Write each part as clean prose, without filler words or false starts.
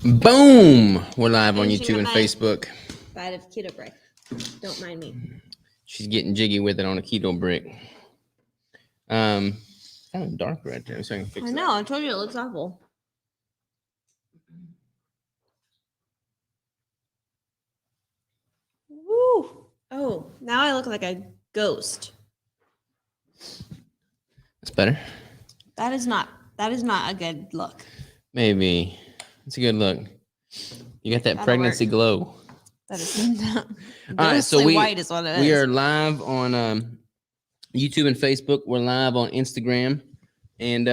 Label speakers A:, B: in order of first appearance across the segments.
A: Boom! We're live on
B: Finishing
A: YouTube and
B: up my
A: Facebook.
B: Bite of keto brick. Don't mind me.
A: She's getting jiggy with it on a keto brick. Kind of dark right there. So I can fix
B: I
A: it.
B: know. I told you it looks awful. Woo! Oh, now I look like a ghost.
A: That's better.
B: That is not a good look.
A: Maybe. It's a good look. You got that
B: That'll
A: pregnancy
B: work.
A: glow.
B: That is not.
A: All right, so
B: white is what it is.
A: We are live on YouTube and Facebook. We're live on Instagram, and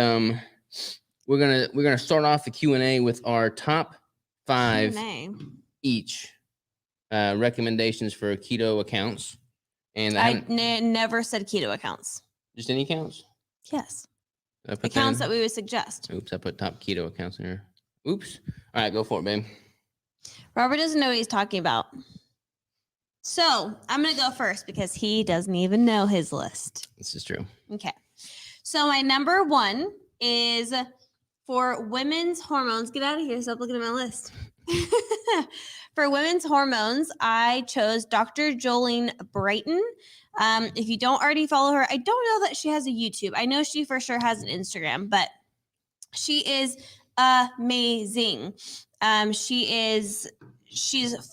A: we're gonna start off the Q&A with our top 5
B: Q&A.
A: each recommendations for keto accounts. And
B: I never said keto accounts.
A: Just any accounts?
B: Yes. Accounts that we would suggest.
A: Oops, I put top keto accounts in here. Oops. All right, go for it, babe.
B: Robert doesn't know what he's talking about. So I'm going to go first because he doesn't even know his list.
A: This is true.
B: Okay. So my number 1 is for women's hormones. Get out of here. Stop looking at my list. For women's hormones, I chose Dr. Jolene Brighton. If you don't already follow her, I don't know that she has a YouTube. I know she for sure has an Instagram, but she is amazing. She's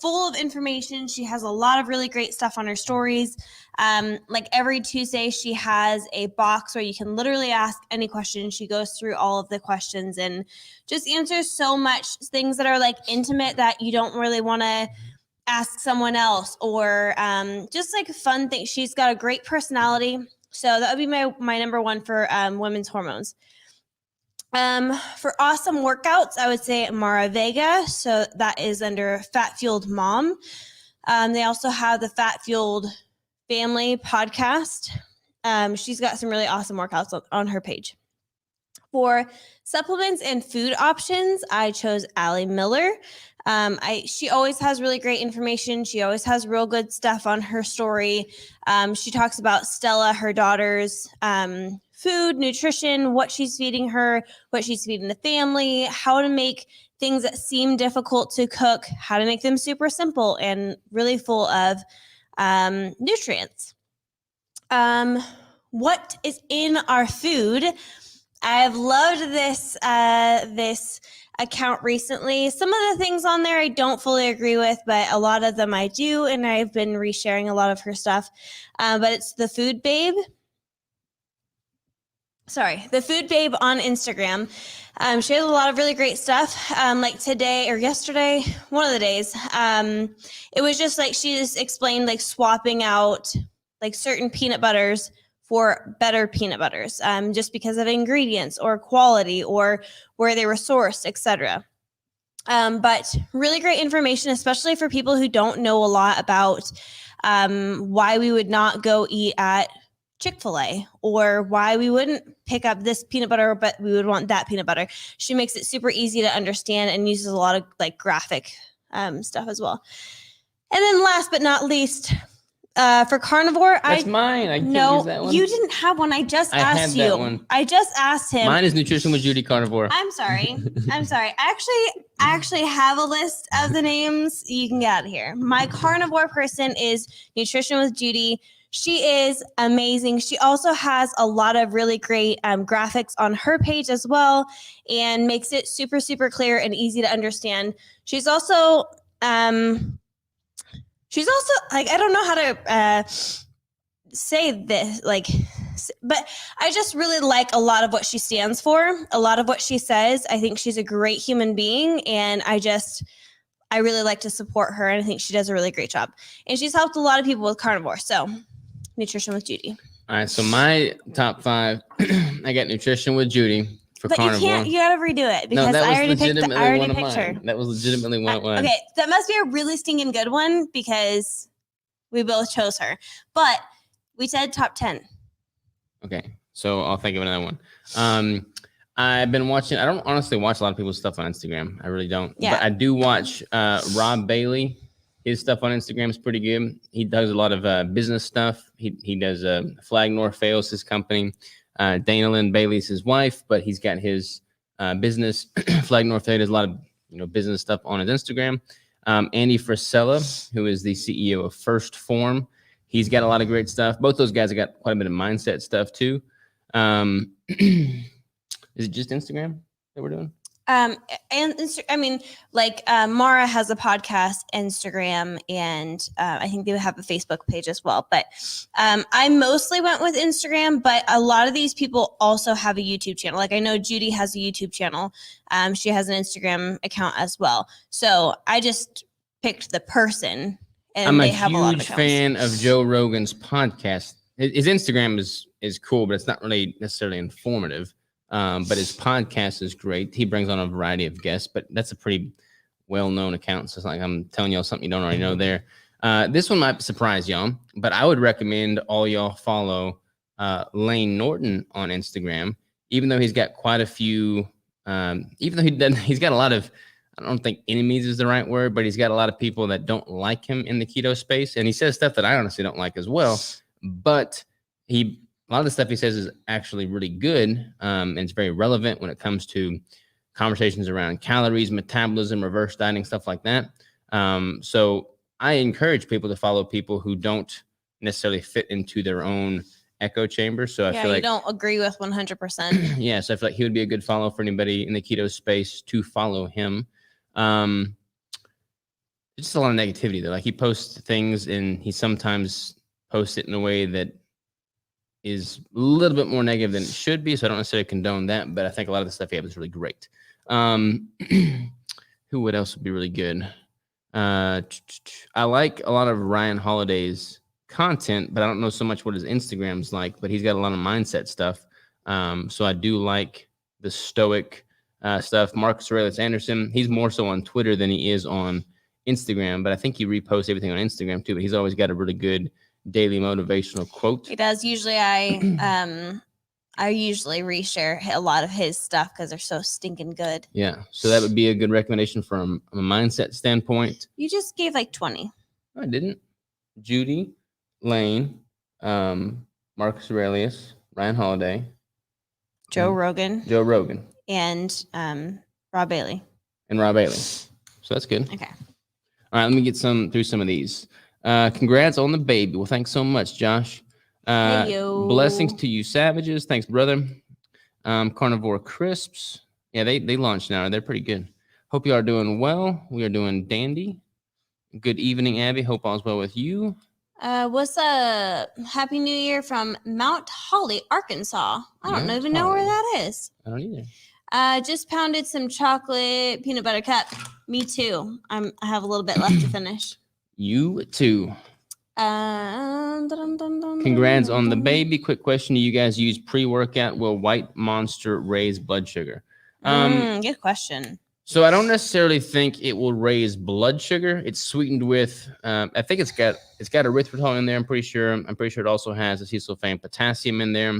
B: full of information. She has a lot of really great stuff on her stories. Like every Tuesday, she has a box where you can literally ask any question. She goes through all of the questions and just answers so much things that are like intimate that you don't really want to ask someone else, or just like fun things. She's got a great personality. So that would be my number 1 for women's hormones. For awesome workouts, I would say Mara Vega. So that is under Fat Fueled Mom. They also have the Fat Fueled Family podcast. She's got some really awesome workouts on her page. For supplements and food options, I chose Allie Miller. She always has really great information. She always has real good stuff on her story. She talks about Stella, her daughter's food, nutrition, what she's feeding her, what she's feeding the family, how to make things that seem difficult to cook, how to make them super simple and really full of nutrients. What is in our food? I've loved this account recently. Some of the things on there I don't fully agree with, but a lot of them I do, and I've been resharing a lot of her stuff. But it's the Food Babe. The Food Babe on Instagram. She has a lot of really great stuff. Like today or yesterday, one of the days, it was just like she just explained like swapping out like certain peanut butters for better peanut butters, just because of ingredients or quality or where they were sourced, etc. But really great information, especially for people who don't know a lot about why we would not go eat at Chick-fil-A, or why we wouldn't pick up this peanut butter, but we would want that peanut butter. She makes it super easy to understand and uses a lot of like graphic stuff as well. And then last but not least, for carnivore,
A: that's mine. I can't use that one.
B: You didn't have one. I just asked you.
A: That one.
B: I just asked him.
A: Mine is Nutrition with Judy Carnivore.
B: I'm sorry. I actually have a list of the names. You can get out of here. My carnivore person is Nutrition with Judy. She is amazing. She also has a lot of really great graphics on her page as well, and makes it super, super clear and easy to understand. She's also like, I don't know how to say this, like, but I just really like a lot of what she stands for, a lot of what she says. I think she's a great human being, and I really like to support her, and I think she does a really great job. And she's helped a lot of people with carnivore. So, Nutrition with Judy.
A: All right, so my top 5, I got Nutrition with Judy for carnivore.
B: You gotta redo it because I already picked her.
A: That was legitimately one of mine.
B: Okay, that must be a really stinking good one because we both chose her. But we said top 10. Okay,
A: so I'll think of another one. I've been watching. I don't honestly watch a lot of people's stuff on Instagram. I really don't.
B: Yeah.
A: But I do watch Rob Bailey. His stuff on Instagram is pretty good. He does a lot of business stuff. He does Flag North Fails, his company. Dana Lynn Bailey's his wife, but he's got his business. Flag North Fails does a lot of business stuff on his Instagram. Andy Frisella, who is the CEO of First Form, he's got a lot of great stuff. Both those guys have got quite a bit of mindset stuff too. Is it just Instagram that we're doing?
B: And Mara has a podcast, Instagram, and I think they have a Facebook page as well. But I mostly went with Instagram, but a lot of these people also have a YouTube channel. Like I know Judy has a YouTube channel. She has an Instagram account as well. So I just picked the person, and
A: I'm
B: they
A: a
B: have a lot of
A: huge
B: accounts.
A: fan of Joe Rogan's podcast. His Instagram is cool, but it's not really necessarily informative. But his podcast is great. He brings on a variety of guests, but that's a pretty well-known account. So it's like I'm telling y'all something you don't already know there. This one might surprise y'all, but I would recommend all y'all follow Lane Norton on Instagram, even though he's got quite a few, even though he's got a lot of, I don't think enemies is the right word, but he's got a lot of people that don't like him in the keto space. And he says stuff that I honestly don't like as well, but a lot of the stuff he says is actually really good, and it's very relevant when it comes to conversations around calories, metabolism, reverse dieting, stuff like that. So I encourage people to follow people who don't necessarily fit into their own echo chamber. So I feel like
B: you don't agree with 100%.
A: Yeah, so I feel like he would be a good follow for anybody in the keto space to follow him. It's just a lot of negativity though. Like he posts things and he sometimes posts it in a way that is a little bit more negative than it should be. So I don't necessarily condone that, but I think a lot of the stuff he has is really great. What else would be really good? I like a lot of Ryan Holiday's content, but I don't know so much what his Instagram's like, but he's got a lot of mindset stuff. So I do like the stoic stuff. Marcus Aurelius Anderson, he's more so on Twitter than he is on Instagram, but I think he reposts everything on Instagram too, but he's always got a really good daily motivational quote.
B: He does. Usually I usually reshare a lot of his stuff because they're so stinking good.
A: Yeah. So that would be a good recommendation from a mindset standpoint.
B: You just gave like 20.
A: I didn't. Judy, Lane, Marcus Aurelius, Ryan Holiday,
B: Joe Rogan, and Rob Bailey.
A: So that's good.
B: Okay.
A: All right. Let me get through some of these. Congrats on the baby. Well, thanks so much, Josh. Blessings to you, savages. Thanks, brother. Carnivore Crisps. Yeah, they launched now. They're pretty good. Hope you are doing well. We are doing dandy. Good evening, Abby. Hope all's well with you.
B: What's a Happy New Year from Mount Holly, Arkansas? I don't even know where that is.
A: I don't either.
B: Just pounded some chocolate peanut butter cup. Me too. I have a little bit left to finish.
A: You too. Congrats on the baby. Quick question: do you guys use pre-workout? Will White Monster raise blood sugar?
B: Good question.
A: So I don't necessarily think it will raise blood sugar. It's sweetened with, I think it's got erythritol in there. I'm pretty sure it also has acesulfame potassium in there.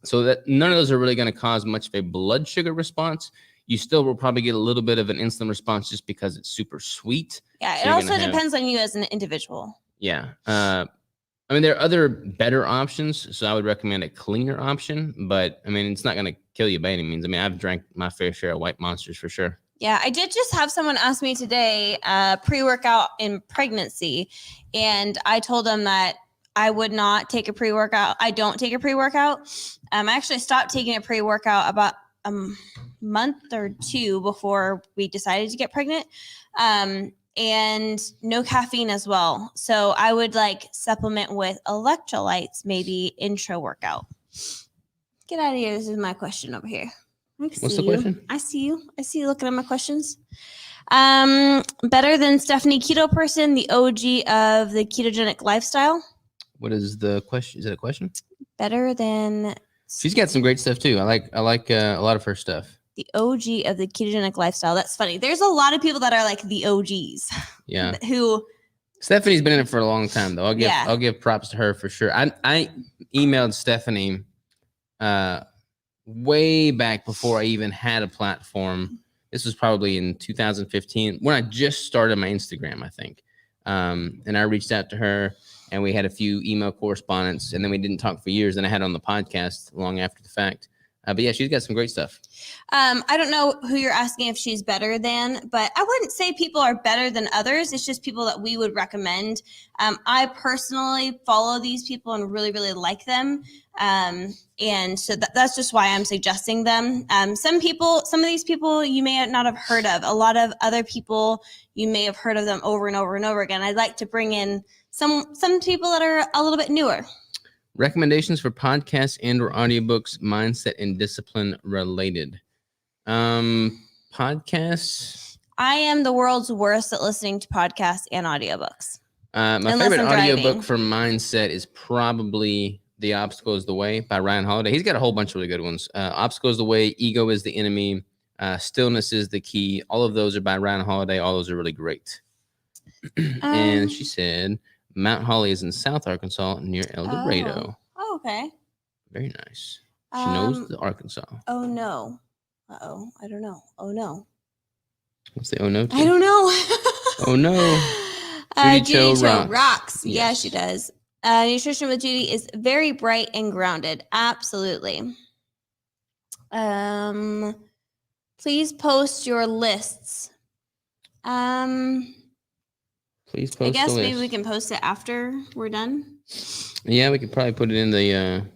A: So that none of those are really going to cause much of a blood sugar response. You still will probably get a little bit of an insulin response just because it's super sweet.
B: Yeah, it also depends on you as an individual.
A: Yeah. I mean, there are other better options, so I would recommend a cleaner option, but I mean, it's not going to kill you by any means. I mean, I've drank my fair share of White Monsters for sure.
B: Yeah, I did just have someone ask me today, pre-workout in pregnancy, and I told them that I would not take a pre-workout. I don't take a pre-workout. I actually stopped taking a pre-workout about a month or two before we decided to get pregnant. And no caffeine as well. So I would supplement with electrolytes, maybe intro workout. Get out of here. This is my question over here.
A: What's the question?
B: I see you looking at my questions. Better than Stephanie Keto Person, the OG of the ketogenic lifestyle.
A: What is the question? Is it a question?
B: Better than.
A: She's got some great stuff too. I like a lot of her stuff.
B: The OG of the ketogenic lifestyle. That's funny. There's a lot of people that are like the OGs.
A: Yeah.
B: Who
A: Stephanie's been in it for a long time though. I'll give props to her for sure. I emailed Stephanie way back before I even had a platform. This was probably in 2015 when I just started my Instagram, I think. And I reached out to her and we had a few email correspondence and then we didn't talk for years. And I had her on the podcast long after the fact. But yeah, she's got some great stuff.
B: I don't know who you're asking if she's better than, but I wouldn't say people are better than others. It's just people that we would recommend. I personally follow these people and really, really like them. And so that's just why I'm suggesting them. Some of these people you may not have heard of. A lot of other people, you may have heard of them over and over and over again. I'd like to bring in some people that are a little bit newer.
A: Recommendations for podcasts and or audiobooks, mindset and discipline related. Podcasts.
B: I am the world's worst at listening to podcasts and audiobooks.
A: My favorite audiobook for mindset is probably The Obstacle is the Way by Ryan Holiday. He's got a whole bunch of really good ones. Obstacle is the Way, Ego is the Enemy, Stillness is the Key. All of those are by Ryan Holiday. All those are really great. And she said Mount Holly is in South Arkansas near El Dorado.
B: Oh, okay.
A: Very nice. She knows the Arkansas.
B: Oh, no. Uh-oh. I don't know. Oh, no.
A: What's the oh no?
B: I don't know.
A: Oh, no.
B: Judy Cho rocks.
A: Yes.
B: Yeah, she does. Nutrition with Judy is very bright and grounded. Absolutely. Please post your lists.
A: Please post.
B: I guess maybe we can post it after we're done.
A: Yeah, we could probably put it in the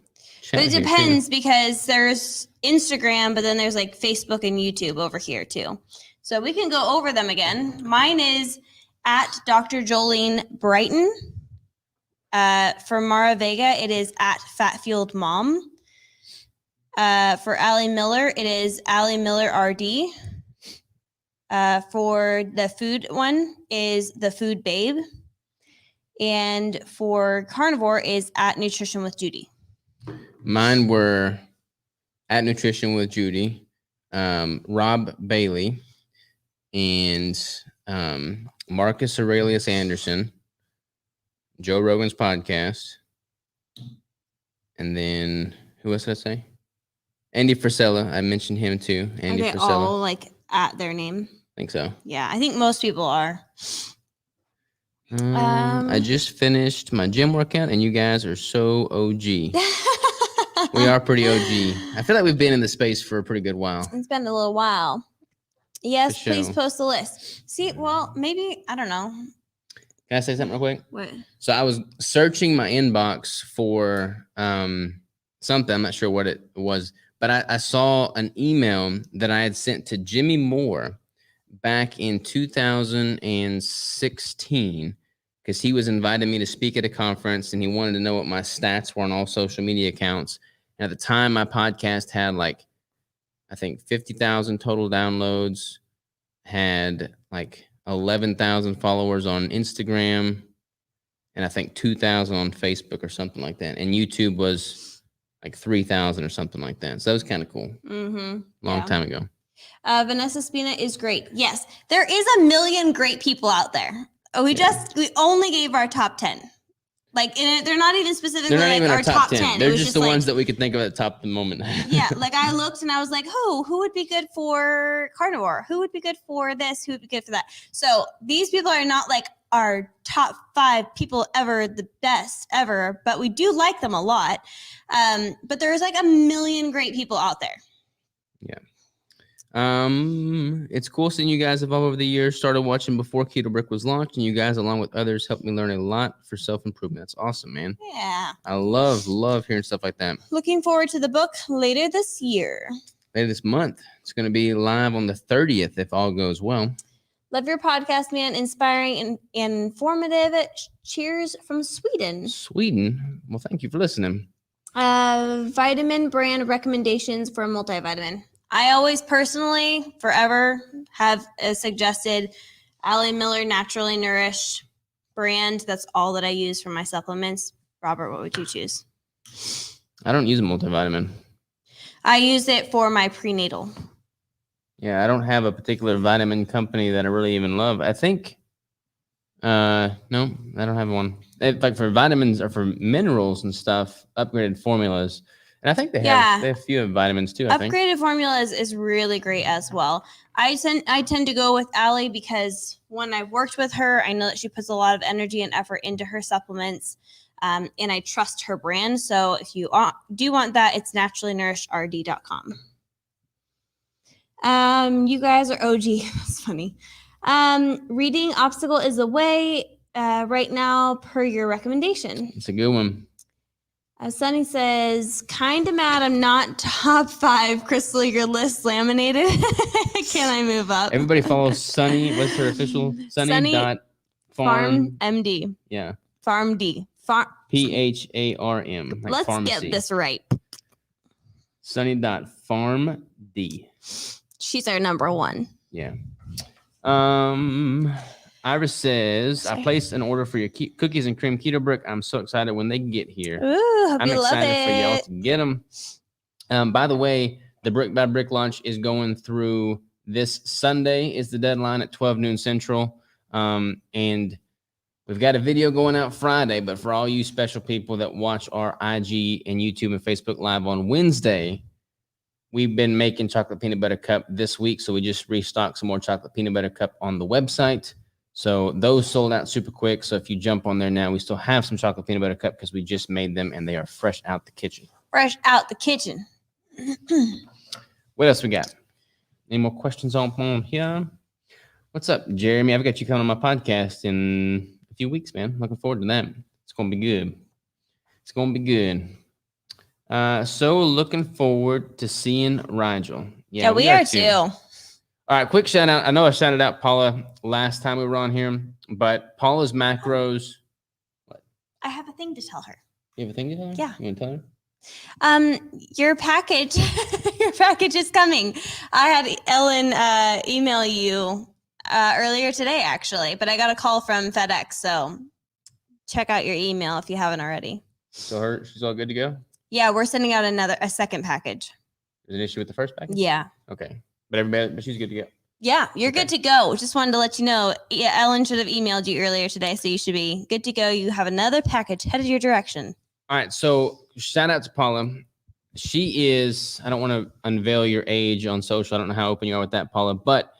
A: chat.
B: But it depends because there's Instagram, but then there's like Facebook and YouTube over here too. So we can go over them again. Mine is at Dr. Jolene Brighton. For Mara Vega, it is at Fat Fueled Mom. For Allie Miller, it is Allie Miller RD. For the food one is the Food Babe. And for carnivore is at Nutrition with Judy.
A: Mine were at Nutrition with Judy, Rob Bailey, and Marcus Aurelius Anderson, Joe Rogan's podcast, and then who else did I say? Andy Frisella. I mentioned him too. Andy
B: Are they
A: Frisella.
B: all like at their name?
A: I think so.
B: Yeah, I think most people are.
A: I just finished my gym workout, and you guys are so OG. We are pretty OG. I feel like we've been in the space for a pretty good while.
B: It's been a little while. Yes,
A: For
B: please
A: sure.
B: post the list. See, well, maybe, I don't know.
A: Can I say something real quick?
B: What?
A: So I was searching my inbox for something. I'm not sure what it was, but I saw an email that I had sent to Jimmy Moore back in 2016 because he was inviting me to speak at a conference and he wanted to know what my stats were on all social media accounts. And at the time, my podcast had like, I think 50,000 total downloads, had like 11,000 followers on Instagram, and I think 2,000 on Facebook or something like that. And YouTube was like 3,000 or something like that. So that was kind of cool.
B: Mm-hmm.
A: Long time ago.
B: Vanessa Spina is great. Yes, there is a million great people out there. We only gave our top 10. Like, they're not even specifically
A: They're not even
B: our top 10.
A: They're
B: It was
A: just the
B: like,
A: ones that we could think of at the top of the moment.
B: yeah, like I looked and I was like, who would be good for carnivore? Who would be good for this? Who would be good for that? So these people are not like our top 5 people ever, the best ever, but we do like them a lot. But there's like a million great people out there.
A: Yeah. It's cool seeing you guys evolve over the years. Started watching before Keto Brick was launched, and you guys, along with others, helped me learn a lot for self-improvement. That's awesome, man.
B: Yeah.
A: I love hearing stuff like that.
B: Looking forward to the book later this year.
A: Later this month. It's going to be live on the 30th if all goes well.
B: Love your podcast, man. Inspiring and informative. Cheers from Sweden.
A: Sweden? Well, thank you for listening.
B: Vitamin brand recommendations for multivitamin. I always personally, forever, have suggested Allie Miller Naturally Nourished brand. That's all that I use for my supplements. Robert, what would you choose?
A: I don't use a multivitamin.
B: I use it for my prenatal.
A: Yeah, I don't have a particular vitamin company that I really even love. I think, no, I don't have one. Like for vitamins or for minerals and stuff, upgraded formulas. And I think they have a few vitamins too.
B: Upgraded formula is really great as well. I tend to go with Allie because when I've worked with her, I know that she puts a lot of energy and effort into her supplements. And I trust her brand. So if you do want that, it's naturallynourished.rd.com. You guys are OG. That's funny. Reading obstacle is the way right now per your recommendation.
A: It's a good one.
B: Sunny says, kind of mad I'm not top 5. Crystal, your list laminated. Can I move up?
A: Everybody follows Sunny. What's her official?
B: Sunny
A: dot
B: Farm MD.
A: Yeah.
B: Farm D.
A: PHARM. Like
B: Let's
A: pharmacy.
B: get this right.
A: Sunny.farmd.
B: She's our number 1.
A: Yeah. Iris says, I placed an order for your cookies and cream keto brick. I'm so excited when they get here.
B: Ooh, hope
A: I'm
B: you love
A: excited for y'all
B: it.
A: to get them. By the way, the Brick by Brick launch is going through this Sunday is the deadline at 12 noon Central. And we've got a video going out Friday, but for all you special people that watch our IG and YouTube and Facebook Live on Wednesday, we've been making chocolate peanut butter cup this week. So we just restocked some more chocolate peanut butter cup on the website. So those sold out super quick. So if you jump on there now, we still have some chocolate peanut butter cup because we just made them and they are fresh out the kitchen.
B: Fresh out the kitchen.
A: What else we got? Any more questions on here? What's up, Jeremy? I've got you coming on my podcast in a few weeks, man. Looking forward to that. It's going to be good. It's going to be good. So looking forward to seeing Rigel.
B: Yeah, we are too.
A: All right, quick shout out. I know I shouted out Paula last time we were on here, but Paula's macros. What?
B: I have a thing to tell her.
A: You have a thing to tell her?
B: Yeah.
A: You want to tell her?
B: Your package, your package is coming. I had Ellen email you earlier today, actually, but I got a call from FedEx, so check out your email if you haven't already.
A: So she's all good to go?
B: Yeah, we're sending out a second package.
A: There's an issue with the first package?
B: Yeah.
A: Okay. But she's good to go.
B: Yeah, you're good to go. Just wanted to let you know. Yeah, Ellen should have emailed you earlier today, so you should be good to go. You have another package headed your direction.
A: All right, so shout out to Paula. She is, I don't want to unveil your age on social. I don't know how open you are with that, Paula, but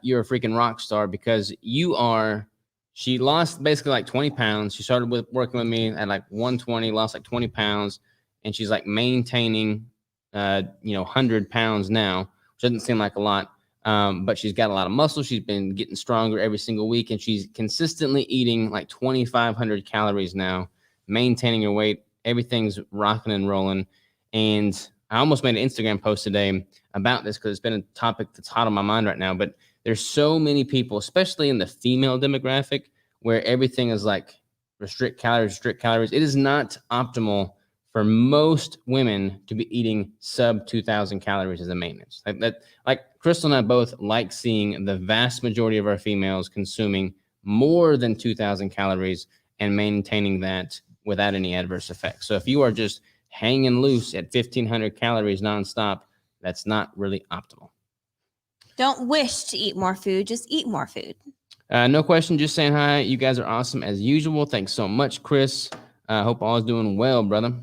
A: you're a freaking rock star because she lost basically like 20 pounds. She started working with me at like 120, lost like 20 pounds, and she's like maintaining, 100 pounds now, which doesn't seem like a lot. But she's got a lot of muscle. She's been getting stronger every single week, and she's consistently eating like 2,500 calories now, maintaining her weight. Everything's rocking and rolling. And I almost made an Instagram post today about this because it's been a topic that's hot on my mind right now. But there's so many people, especially in the female demographic, where everything is like restrict calories. It is not optimal for most women to be eating sub 2,000 calories as a maintenance. Like Crystal and I both like seeing the vast majority of our females consuming more than 2,000 calories and maintaining that without any adverse effects. So if you are just hanging loose at 1,500 calories nonstop, that's not really optimal.
B: Don't wish to eat more food, just eat more food.
A: No question, just saying hi. You guys are awesome as usual. Thanks so much, Chris. Hope all is doing well, brother.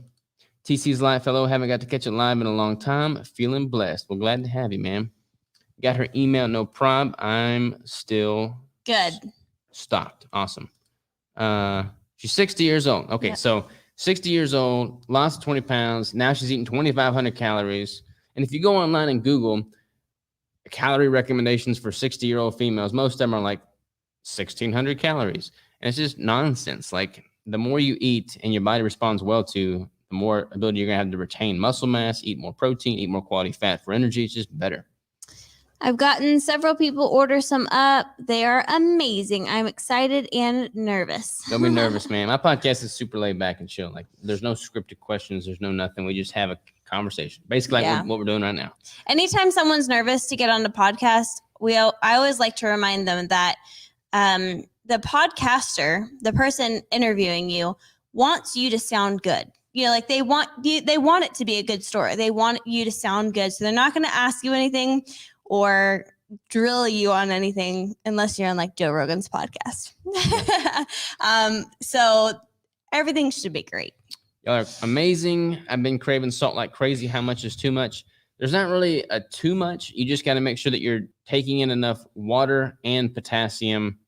A: TC's live fellow, haven't got to catch it live in a long time. Feeling blessed. Well, glad to have you, man. Got her email, no prob. I'm still
B: good.
A: Stocked. Awesome. She's 60 years old. Okay, yep. So 60 years old, lost 20 pounds. Now she's eating 2,500 calories. And if you go online and Google calorie recommendations for 60-year-old females, most of them are like 1,600 calories. And it's just nonsense. Like the more you eat and your body responds well to, the more ability you're going to have to retain muscle mass, eat more protein, eat more quality fat for energy. It's just better.
B: I've gotten several people order some up. They are amazing. I'm excited and nervous.
A: Don't be nervous, man. My podcast is super laid back and chill. Like there's no scripted questions. There's no nothing. We just have a conversation. Basically like what we're doing right now.
B: Anytime someone's nervous to get on the podcast, I always like to remind them that the podcaster, the person interviewing you, wants you to sound good. You know, like they want it to be a good story. They want you to sound good. So they're not going to ask you anything or drill you on anything unless you're on like Joe Rogan's podcast. So everything should be great.
A: Y'all are amazing. I've been craving salt like crazy. How much is too much? There's not really a too much. You just got to make sure that you're taking in enough water and potassium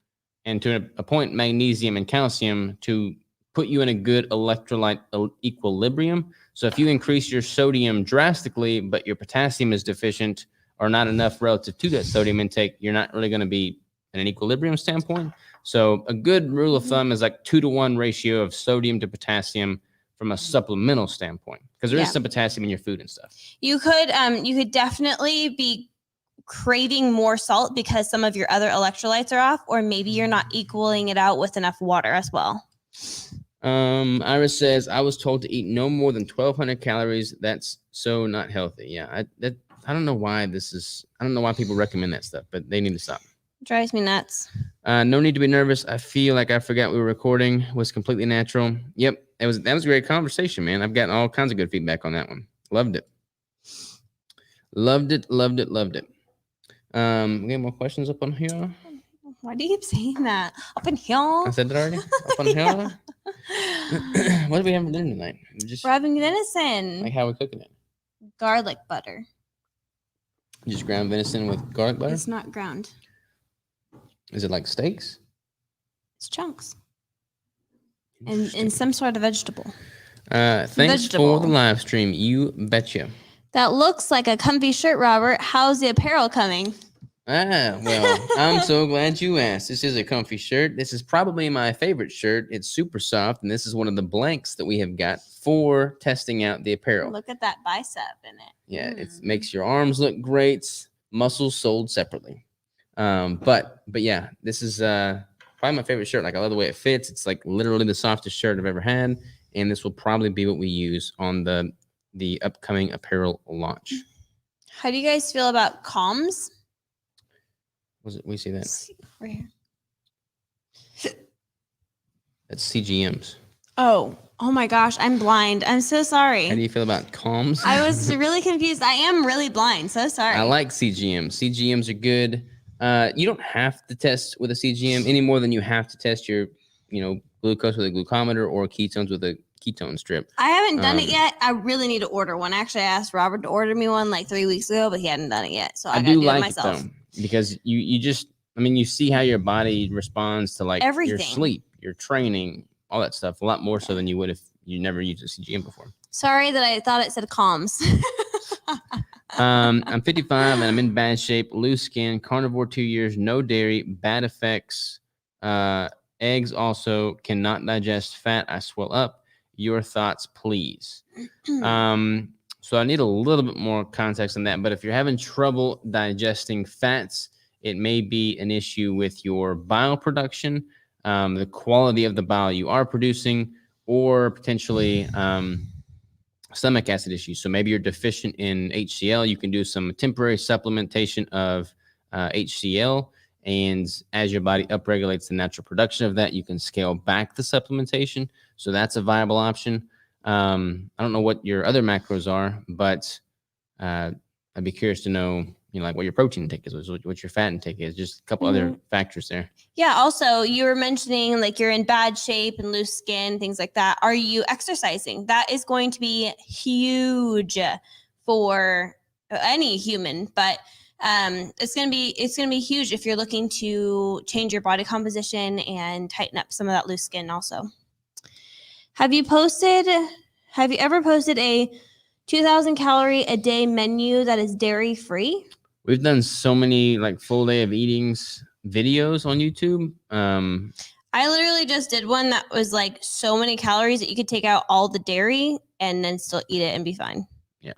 A: and to a point magnesium and calcium to put you in a good electrolyte equilibrium. So if you increase your sodium drastically, but your potassium is deficient or not enough relative to that sodium intake, you're not really going to be in an equilibrium standpoint. So a good rule of thumb is like 2-to-1 ratio of sodium to potassium from a supplemental standpoint, because there is some potassium in your food and stuff.
B: You could definitely be craving more salt because some of your other electrolytes are off, or maybe you're not equaling it out with enough water as well.
A: Iris says, I was told to eat no more than 1,200 calories. That's so not healthy. Yeah, I don't know why I don't know why people recommend that stuff, but they need to stop.
B: Drives me nuts.
A: No need to be nervous. I feel like I forgot we were recording. It was completely natural. Yep, that was a great conversation, man. I've gotten all kinds of good feedback on that one. Loved it. Loved it. We got more questions up on here.
B: Why do you keep saying that? Up in here? I
A: said that already. Up on here. What do we have for dinner tonight?
B: We're having venison.
A: Like, how are we cooking it?
B: Garlic butter.
A: Just ground venison with garlic butter?
B: It's not ground.
A: Is it like steaks?
B: It's chunks. And some sort of vegetable.
A: Thanks for the live stream. You betcha.
B: That looks like a comfy shirt, Robert. How's the apparel coming?
A: Well, I'm so glad you asked. This is a comfy shirt. This is probably my favorite shirt. It's super soft, and this is one of the blanks that we have got for testing out the apparel.
B: Look at that bicep in it.
A: Yeah, it makes your arms look great. Muscles sold separately. But yeah, this is probably my favorite shirt. Like, I love the way it fits. It's like literally the softest shirt I've ever had, and this will probably be what we use on the upcoming apparel launch.
B: How do you guys feel about comms?
A: We see that
B: right here.
A: That's CGMs.
B: Oh my gosh, I'm blind. I'm so sorry.
A: How do you feel about comms?
B: I was really confused. I am really blind. So sorry.
A: I like CGMs. CGMs are good. You don't have to test with a CGM any more than you have to test your, glucose with a glucometer or ketones with a ketone strip.
B: I haven't done it yet. I really need to order one. Actually, I asked Robert to order me one like 3 weeks ago, but he hadn't done it yet. So I gotta do it myself.
A: Though, because you see how your body responds to like
B: everything.
A: Your sleep, your training, all that stuff, a lot more so than you would if you never used a CGM before.
B: Sorry that I thought it said comms.
A: I'm 55 and I'm in bad shape, loose skin, carnivore 2 years, no dairy, bad effects. Eggs also cannot digest fat. I swell up. Your thoughts, please. So I need a little bit more context on that. But if you're having trouble digesting fats, it may be an issue with your bile production, the quality of the bile you are producing, or potentially stomach acid issues. So maybe you're deficient in HCl. You can do some temporary supplementation of HCl. And as your body upregulates the natural production of that, you can scale back the supplementation. So that's a viable option. I don't know what your other macros are, but I'd be curious to know, like what your protein intake is, what your fat intake is, just a couple other factors there.
B: Yeah. Also, you were mentioning like you're in bad shape and loose skin, things like that. Are you exercising? That is going to be huge for any human, but it's gonna be huge if you're looking to change your body composition and tighten up some of that loose skin also. Have you ever posted a 2,000 calorie a day menu that is dairy free?
A: We've done so many like full day of eatings videos on YouTube.
B: I literally just did one that was like so many calories that you could take out all the dairy and then still eat it and be fine.
A: Yeah.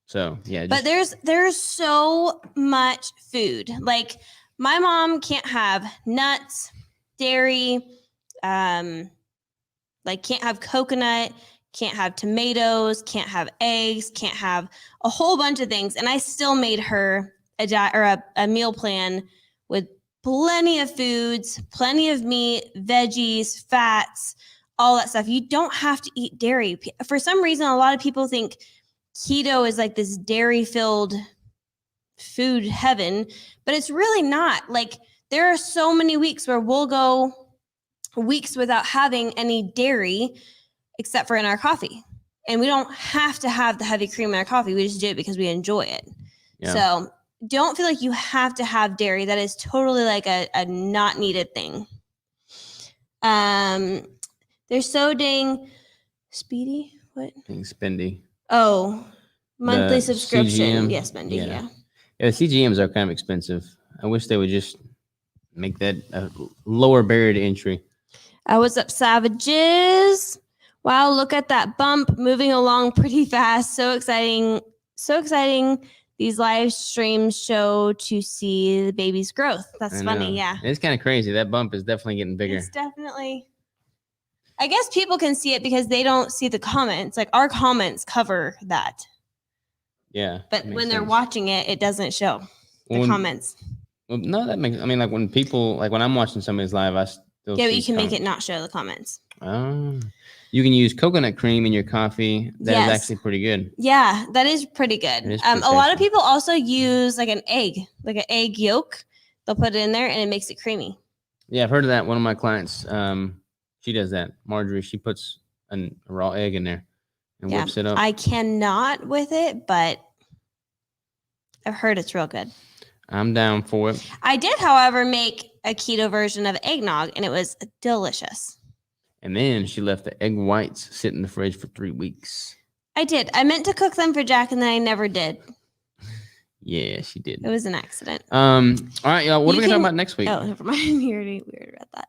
A: So yeah.
B: But there's so much food. Like my mom can't have nuts, dairy, like can't have coconut, can't have tomatoes, can't have eggs, can't have a whole bunch of things. And I still made her a diet or a meal plan with plenty of foods, plenty of meat, veggies, fats, all that stuff. You don't have to eat dairy. For some reason, a lot of people think keto is like this dairy-filled food heaven, but it's really not. Like there are so many weeks where we'll go weeks without having any dairy except for in our coffee. And we don't have to have the heavy cream in our coffee. We just do it because we enjoy it. Yeah. So don't feel like you have to have dairy. That is totally like a not needed thing. They're so dang speedy. What?
A: Being spendy.
B: Oh, monthly
A: The
B: subscription.
A: CGM,
B: Yes, Mindy. Yeah.
A: Yeah, the CGMs are kind of expensive. I wish they would just make that a lower barrier to entry.
B: What's up, savages? Wow, look at that bump moving along pretty fast. So exciting. So exciting. These live streams show to see the baby's growth. That's funny. Yeah.
A: It's kind of crazy. That bump is definitely getting bigger.
B: It's definitely. I guess people can see it because they don't see the comments. Like our comments cover that.
A: Yeah.
B: But when they're watching it, it doesn't show the comments.
A: Well, no, that makes. I mean, like when people, like when I'm watching somebody's live, I still
B: yeah, but you can make it not show the comments.
A: Oh, you can use coconut cream in your coffee. That is actually pretty good.
B: Yeah, that is pretty good. A lot of people also use like an egg yolk. They'll put it in there and it makes it creamy.
A: Yeah, I've heard of that. One of my clients, she does that. Marjorie, she puts a raw egg in there and whips it up.
B: I cannot with it, but I've heard it's real good.
A: I'm down for it.
B: I did, however, make a keto version of eggnog, and it was delicious.
A: And then she left the egg whites sit in the fridge for 3 weeks.
B: I did. I meant to cook them for Jack, and then I never did.
A: Yeah, she did.
B: It was an accident.
A: All right, y'all. What are we going to talk about next week?
B: Oh, never mind. We already read that.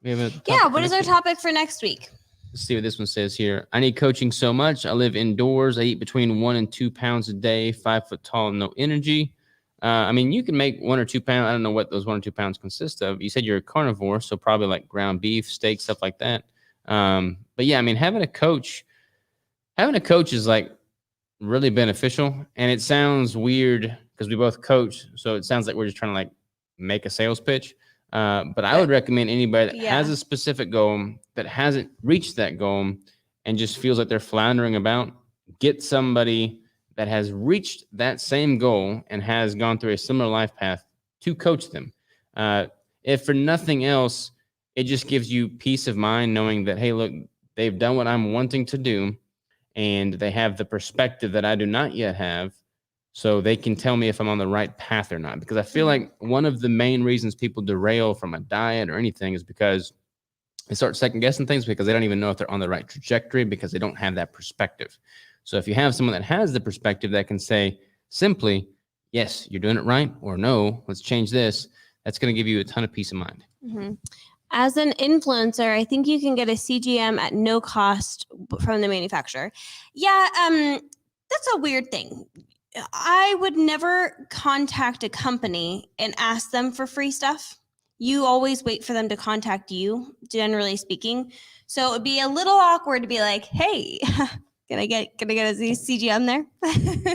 A: We have
B: what is our topic for next week?
A: Let's see what this one says here. I need coaching so much. I live indoors. I eat between 1 and 2 pounds a day, 5 foot tall, no energy. I mean, you can make 1 or 2 pounds. I don't know what those 1 or 2 pounds consist of. You said you're a carnivore, so probably like ground beef, steak, stuff like that. But yeah, I mean, having a coach is like really beneficial. And it sounds weird because we both coach. So it sounds like we're just trying to like make a sales pitch. But I would recommend anybody that has a specific goal that hasn't reached that goal and just feels like they're floundering about, get somebody that has reached that same goal and has gone through a similar life path to coach them. If for nothing else, it just gives you peace of mind knowing that, hey, look, they've done what I'm wanting to do and they have the perspective that I do not yet have. So they can tell me if I'm on the right path or not. Because I feel like one of the main reasons people derail from a diet or anything is because they start second guessing things because they don't even know if they're on the right trajectory because they don't have that perspective. So if you have someone that has the perspective that can say simply, yes, you're doing it right, or no, let's change this, that's going to give you a ton of peace of mind.
B: Mm-hmm. As an influencer, I think you can get a CGM at no cost from the manufacturer. Yeah, that's a weird thing. I would never contact a company and ask them for free stuff. You always wait for them to contact you, generally speaking. So it would be a little awkward to be like, hey, can I get a CGM there?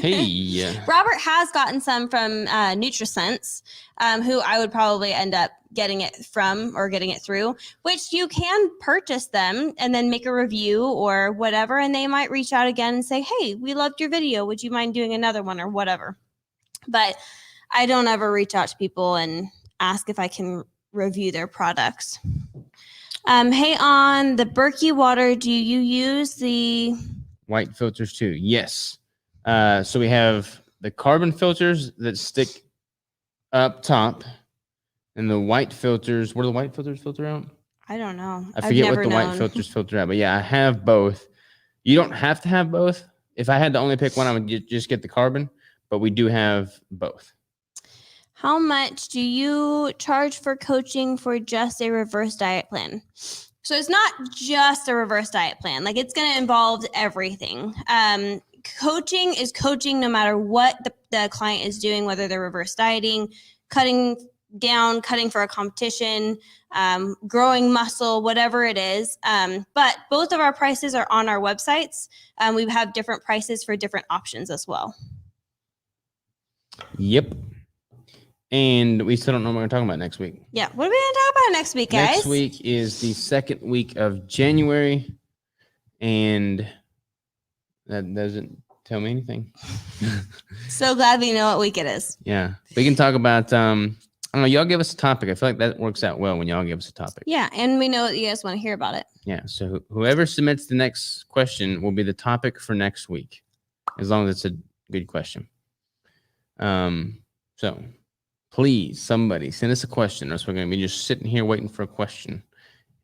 A: Hey.
B: Robert has gotten some from NutriSense, who I would probably end up getting it from or getting it through, which you can purchase them and then make a review or whatever. And they might reach out again and say, hey, we loved your video. Would you mind doing another one or whatever? But I don't ever reach out to people and ask if I can review their products. Hey, on the Berkey water, do you use the
A: white filters too? Yes. So we have the carbon filters that stick up top. And the white filters, what do the white filters filter out?
B: I don't know.
A: I forget what the white filters filter out. But yeah, I have both. You don't have to have both. If I had to only pick one, I would just get the carbon. But we do have both.
B: How much do you charge for coaching for just a reverse diet plan? So it's not just a reverse diet plan. Like it's going to involve everything. Coaching is coaching no matter what the client is doing, whether they're reverse dieting, cutting down, cutting for a competition, growing muscle, whatever it is. But both of our prices are on our websites. We have different prices for different options as well.
A: Yep. And we still don't know what we're talking about next week.
B: Yeah. What are we going to talk about next week, guys?
A: Next week is the second week of January. And that doesn't tell me anything.
B: So glad we know what week it is.
A: Yeah. We can talk about, I don't know, y'all give us a topic. I feel like that works out well when y'all give us a topic.
B: Yeah. And we know that you guys want to hear about it.
A: Yeah. So whoever submits the next question will be the topic for next week, as long as it's a good question. So please, somebody send us a question, or else we're going to be just sitting here waiting for a question.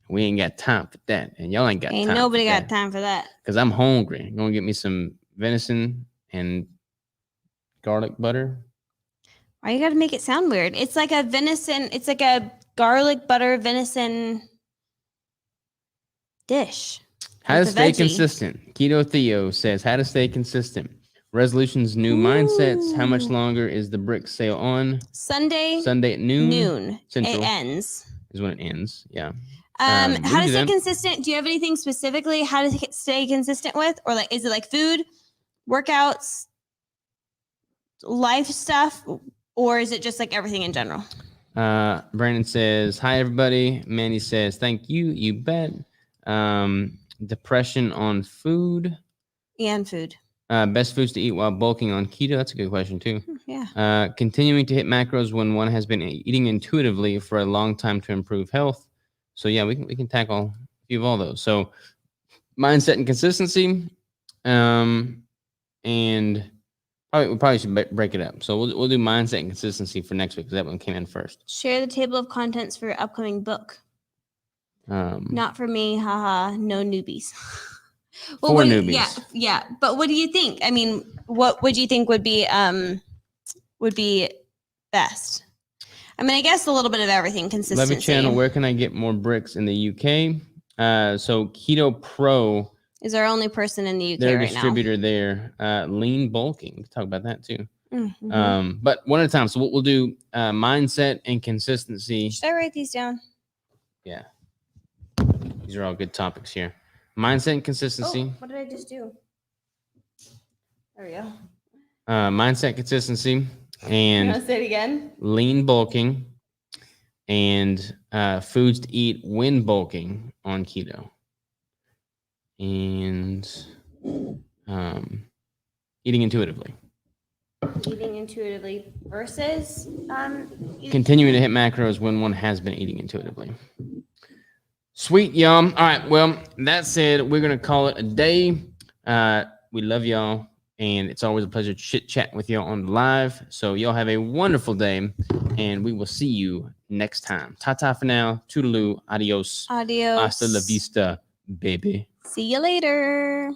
A: We ain't got time for that, and y'all ain't got
B: Ain't
A: time.
B: nobody got time for that.
A: Because I'm hungry. I'm gonna get me some venison and garlic butter.
B: Why you gotta make it sound weird? It's like a venison. It's like a garlic butter venison dish.
A: How to
B: With a
A: stay
B: veggie.
A: consistent. Keto Theo says, how to stay consistent. Resolutions, new mindsets. How much longer is the brick sale on?
B: Sunday
A: at noon.
B: Noon.
A: Central
B: It ends.
A: is when it ends. Yeah.
B: How to stay
A: that.
B: consistent? Do you have anything specifically how to stay consistent with? Or like, is it like food, workouts, life stuff? Or is it just like everything in general?
A: Brandon says, hi, everybody. Manny says, thank you. You bet. Depression on food.
B: And food.
A: Best foods to eat while bulking on keto. That's a good question, too.
B: Yeah.
A: Continuing to hit macros when one has been eating intuitively for a long time to improve health. So, yeah, we can tackle a few of all those. So, mindset and consistency. And we probably should break it up. So, we'll do mindset and consistency for next week because that one came in first.
B: Share the table of contents for your upcoming book. Not for me, haha. No newbies.
A: Well, for newbies.
B: Yeah. But what do you think? I mean, what would you think would be best? I mean, I guess a little bit of everything. Consistency.
A: Levy Channel. Where can I get more bricks in the UK? So Keto Pro
B: is our only person in the UK
A: their
B: right
A: distributor there. Lean bulking. We can talk about that too. Mm-hmm. But one at a time. So what we'll do: mindset and consistency.
B: Should I write these down?
A: Yeah. These are all good topics here. Mindset and consistency.
B: Oh, what did I just do? There we go.
A: Mindset, consistency, and
B: I'll say it again.
A: Lean bulking, and foods to eat when bulking on keto, and eating intuitively.
B: Eating intuitively versus
A: continuing to hit macros when one has been eating intuitively. Sweet, y'all. All right. Well, that said, we're going to call it a day. We love y'all. And it's always a pleasure to chit-chat with y'all on live. So y'all have a wonderful day. And we will see you next time. Ta-ta for now. Toodaloo. Adios.
B: Adios.
A: Hasta la vista, baby.
B: See you later.